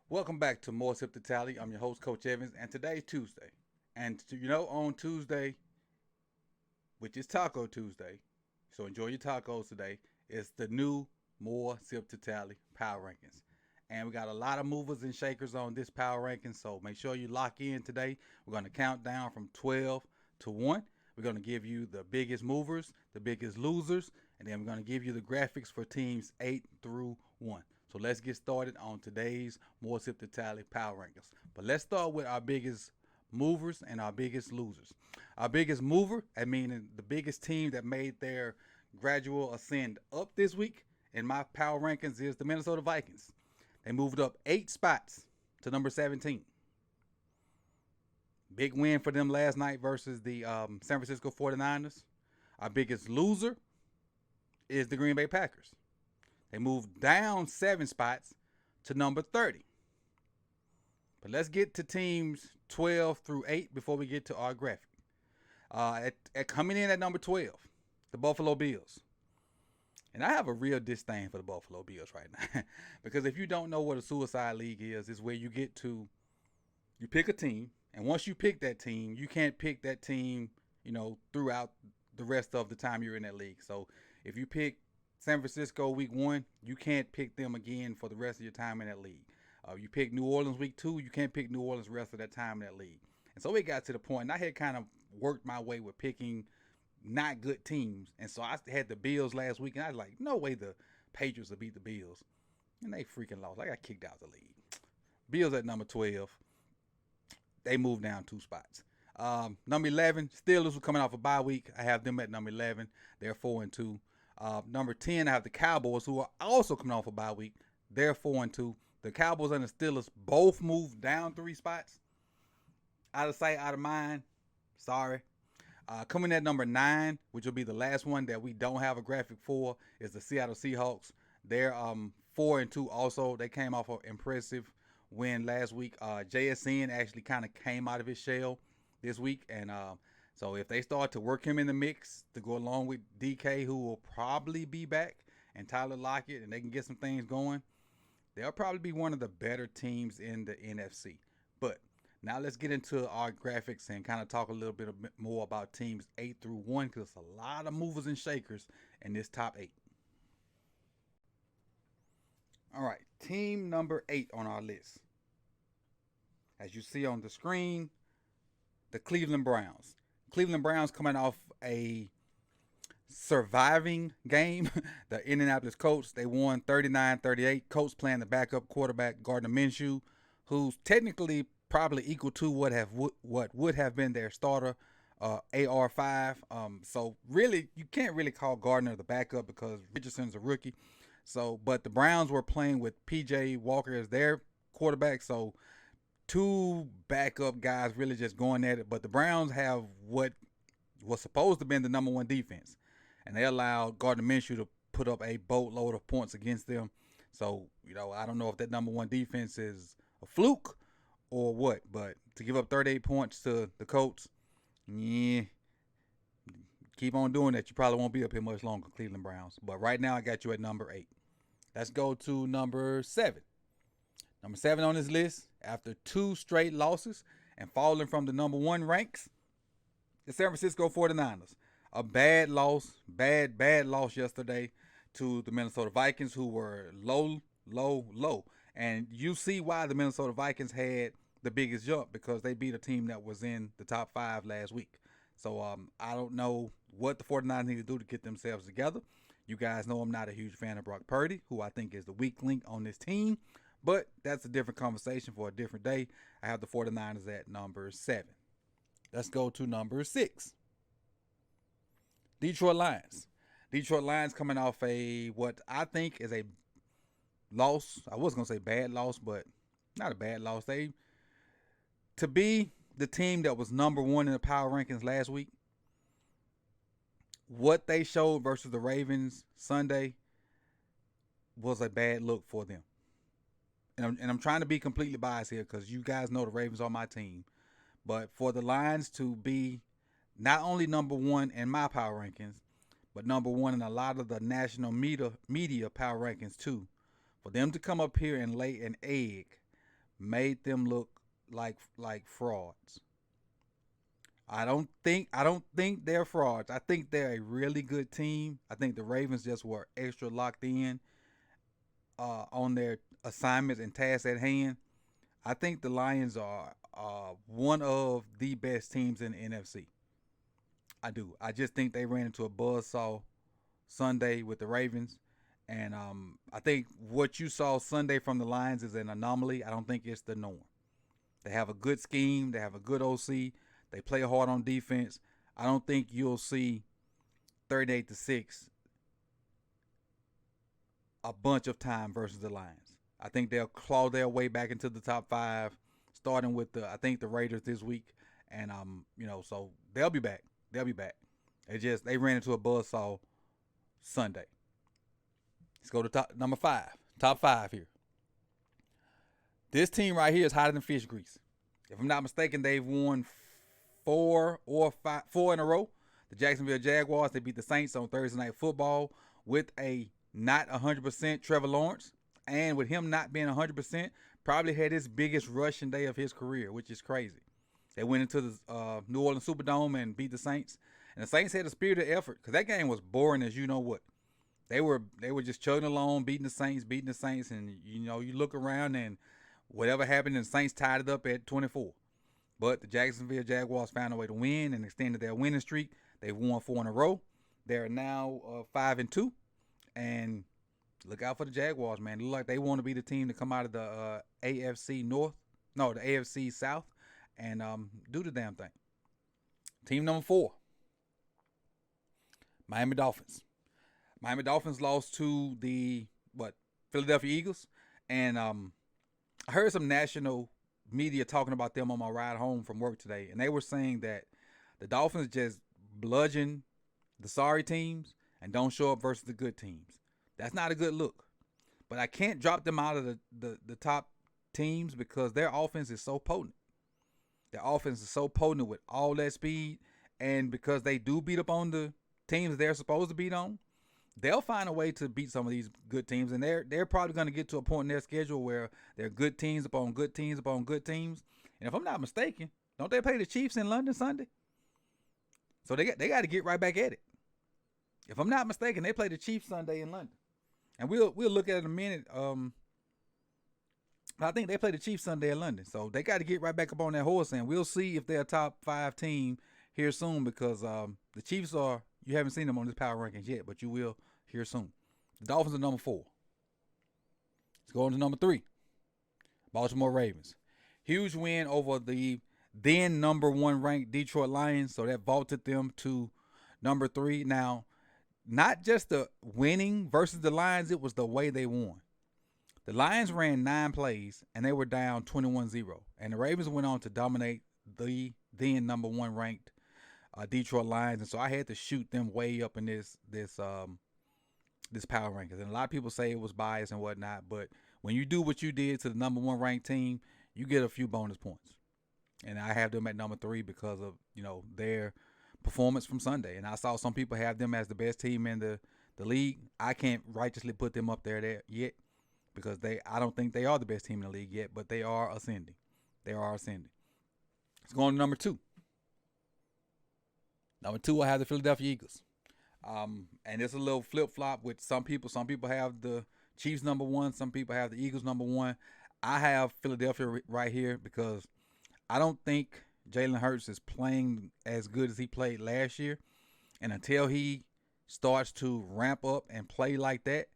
Welcome back to more Sip to Tally. I'm your host, Coach Evans, and today's Tuesday. And on Tuesday, which is Taco Tuesday, so enjoy your tacos today. It's the new more Sip to Tally Power Rankings. And we got a lot of movers and shakers on this Power Ranking, so make sure you lock in today. We're going to count down from 12 to 1. We're going to give you the biggest movers, the biggest losers, and then we're going to give you the graphics for teams 8 through 1. So let's get started on today's More Sip to Tally Power Rankings. But let's start with our biggest movers and our biggest losers. Our biggest mover, I mean the biggest team that made their gradual ascend up this week in my power rankings is the Minnesota Vikings. They moved up 8 spots to number 17. Big win for them last night versus the San Francisco 49ers. Our biggest loser is the Green Bay Packers. They moved down 7 spots to number 30. But let's get to teams 12 through 8 before we get to our graphic. Coming in at number 12, the Buffalo Bills. And I have a real disdain for the Buffalo Bills right now. Because if you don't know what a suicide league is, it's where you pick a team. And once you pick that team, you can't pick that team, throughout the rest of the time you're in that league. So if you pick San Francisco week 1, you can't pick them again for the rest of your time in that league. You pick New Orleans week 2, you can't pick New Orleans the rest of that time in that league. And so it got to the point, and I had kind of worked my way with picking not good teams. And so I had the Bills last week, and I was like, no way the Patriots will beat the Bills. And they freaking lost. I got kicked out of the league. Bills at number 12. They moved down 2 spots. Number 11, Steelers were coming off a bye week. I have them at number 11. They're 4-2. Number 10, I have the Cowboys, who are also coming off a bye week. They're 4-2. The Cowboys and the Steelers both moved down 3 spots. Out of sight, out of mind. Sorry. Coming at number 9, which will be the last one that we don't have a graphic for, is the Seattle Seahawks. They're 4-2 also. They came off an impressive win last week. JSN actually kind of came out of his shell this week, and so if they start to work him in the mix to go along with DK, who will probably be back, and Tyler Lockett, and they can get some things going, they'll probably be one of the better teams in the NFC. But now let's get into our graphics and kind of talk a little bit more about teams 8 through 1, because there's a lot of movers and shakers in this top 8. All right, team number 8 on our list. As you see on the screen, the Cleveland Browns. Cleveland Browns coming off a surviving game. The Indianapolis Colts, they won 39-38. Colts playing the backup quarterback, Gardner Minshew, who's technically probably equal to what would have been their starter, AR5. So really, you can't really call Gardner the backup because Richardson's a rookie. So, but the Browns were playing with PJ Walker as their quarterback. So 2 backup guys really just going at it. But the Browns have what was supposed to be the number 1 defense, and they allowed Gardner Minshew to put up a boatload of points against them. So, I don't know if that number 1 defense is a fluke or what, but to give up 38 points to the Colts, yeah, keep on doing that. You probably won't be up here much longer, Cleveland Browns. But right now, I got you at number 8. Let's go to number 7. Number 7 on this list, after 2 straight losses and falling from the number 1 ranks, the San Francisco 49ers. A bad loss yesterday to the Minnesota Vikings, who were low. And you see why the Minnesota Vikings had the biggest jump, because they beat a team that was in the top 5 last week. So I don't know what the 49ers need to do to get themselves together. You guys know I'm not a huge fan of Brock Purdy, who I think is the weak link on this team. But that's a different conversation for a different day. I have the 49ers at number 7. Let's go to number 6. Detroit Lions. Detroit Lions coming off what I think is a loss. I was going to say bad loss, but not a bad loss. To be the team that was number 1 in the power rankings last week, what they showed versus the Ravens Sunday was a bad look for them. And I'm trying to be completely biased here because you guys know the Ravens are my team. But for the Lions to be not only number 1 in my power rankings, but number 1 in a lot of the national media power rankings too, for them to come up here and lay an egg made them look like frauds. I don't think they're frauds. I think they're a really good team. I think the Ravens just were extra locked in on their assignments and tasks at hand. I think the Lions are one of the best teams in the NFC. I do. I just think they ran into a buzzsaw Sunday with the Ravens. And I think what you saw Sunday from the Lions is an anomaly. I don't think it's the norm. They have a good scheme. They have a good OC. They play hard on defense. I don't think you'll see 38-6 a bunch of time versus the Lions. I think they'll claw their way back into the top five, starting with the Raiders this week, and so they'll be back. They'll be back. They ran into a buzzsaw Sunday. Let's go to number 5. Top 5 here. This team right here is hotter than fish grease. If I'm not mistaken, they've won 4 in a row. The Jacksonville Jaguars, they beat the Saints on Thursday Night Football with a not 100% Trevor Lawrence. And with him not being 100%, probably had his biggest rushing day of his career, which is crazy. They went into the New Orleans Superdome and beat the Saints. And the Saints had a spirited effort because that game was boring as you know what. They were just chugging along, beating the Saints, and you look around and whatever happened, and the Saints tied it up at 24. But the Jacksonville Jaguars found a way to win and extended their winning streak. They've won 4 in a row. They're now 5-2, and look out for the Jaguars, man. They look like they want to be the team to come out of the the AFC South, and do the damn thing. Team number 4, Miami Dolphins. Miami Dolphins lost to the Philadelphia Eagles, and I heard some national media talking about them on my ride home from work today, and they were saying that the Dolphins just bludgeon the sorry teams and don't show up versus the good teams. That's not a good look. But I can't drop them out of the top teams because their offense is so potent. Their offense is so potent with all that speed, and because they do beat up on the teams they're supposed to beat on, they'll find a way to beat some of these good teams, and they're probably going to get to a point in their schedule where they're good teams upon good teams upon good teams. And if I'm not mistaken, don't they play the Chiefs in London Sunday? So they got to get right back at it. If I'm not mistaken, they play the Chiefs Sunday in London, and we'll look at it in a minute. I think they play the Chiefs Sunday in London, so they got to get right back up on that horse, and we'll see if they're a top 5 team here soon because the Chiefs are. You haven't seen them on this power rankings yet, but you will here soon. The Dolphins are number 4. Let's go on to number 3. Baltimore Ravens. Huge win over the then number 1 ranked Detroit Lions, so that vaulted them to number 3. Now, not just the winning versus the Lions, it was the way they won. The Lions ran 9 plays, and they were down 21-0. And the Ravens went on to dominate the then number 1 ranked Detroit Lions, and so I had to shoot them way up in this power rankings. And a lot of people say it was biased and whatnot, but when you do what you did to the number 1 ranked team, you get a few bonus points. And I have them at number 3 because of their performance from Sunday. And I saw some people have them as the best team in the league. I can't righteously put them up there yet because I don't think they are the best team in the league yet, but they are ascending. Let's go on to number 2. Number 2, I have the Philadelphia Eagles. And it's a little flip-flop with some people. Some people have the Chiefs number 1. Some people have the Eagles number 1. I have Philadelphia right here because I don't think Jalen Hurts is playing as good as he played last year. And until he starts to ramp up and play like that,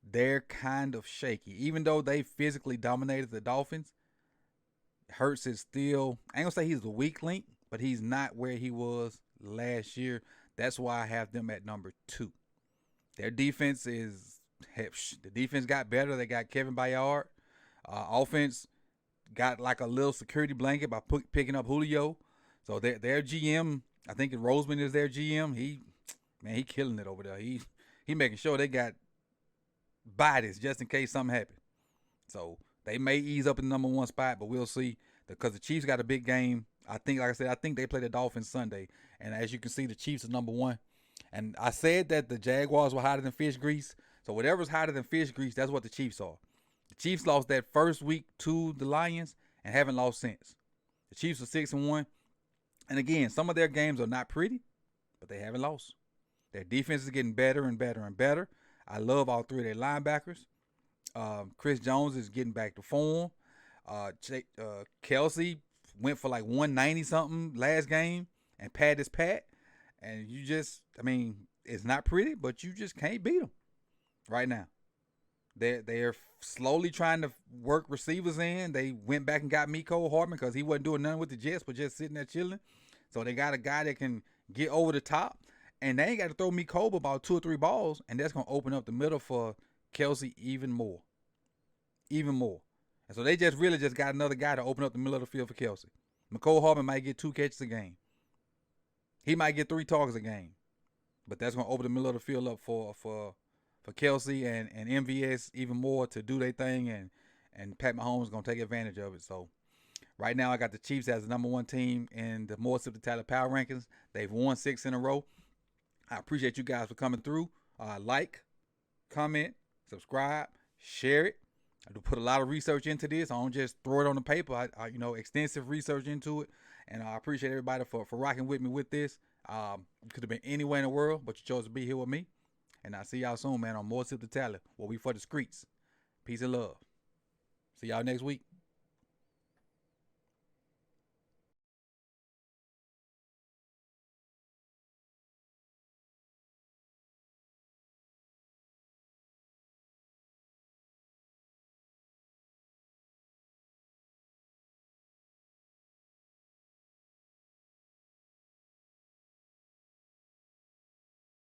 they're kind of shaky. Even though they physically dominated the Dolphins, Hurts is still, I ain't going to say he's the weak link, but he's not where he was last year. That's why I have them at number 2. Their defense got better. They got Kevin Byard. Offense got like a little security blanket by picking up Julio. So their GM, I think Roseman is their GM. He killing it over there. He making sure they got bodies just in case something happens. So they may ease up in the number 1 spot, but we'll see because the Chiefs got a big game. I think they play the Dolphins Sunday. And as you can see, the Chiefs are number 1. And I said that the Jaguars were hotter than fish grease. So whatever's hotter than fish grease, that's what the Chiefs are. The Chiefs lost that first week to the Lions and haven't lost since. The Chiefs are 6-1. And again, some of their games are not pretty, but they haven't lost. Their defense is getting better and better and better. I love all three of their linebackers. Chris Jones is getting back to form. Kelsey went for like 190 something last game, and Pat is Pat. And you just, I mean, it's not pretty, but you just can't beat them right now. They're slowly trying to work receivers in. They went back and got Mecole Hardman because he wasn't doing nothing with the Jets, but just sitting there chilling. So they got a guy that can get over the top, and they ain't got to throw Mecole about 2 or 3 balls, and that's going to open up the middle for Kelsey even more. Even more. And so they just really just got another guy to open up the middle of the field for Kelsey. Mecole Hardman might get 2 catches a game. He might get 3 targets a game. But that's going to open the middle of the field up for Kelsey and MVS even more to do their thing, and Pat Mahomes is going to take advantage of it. So right now I got the Chiefs as the number 1 team in the more Sip2Tally power rankings. They've won 6 in a row. I appreciate you guys for coming through. Like, comment, subscribe, share it. I do put a lot of research into this. I don't just throw it on the paper. I extensive research into it. And I appreciate everybody for rocking with me with this. You could have been anywhere in the world, but you chose to be here with me. And I'll see y'all soon, man, on more Sip2Tally, where we for the streets. Peace and love. See y'all next week.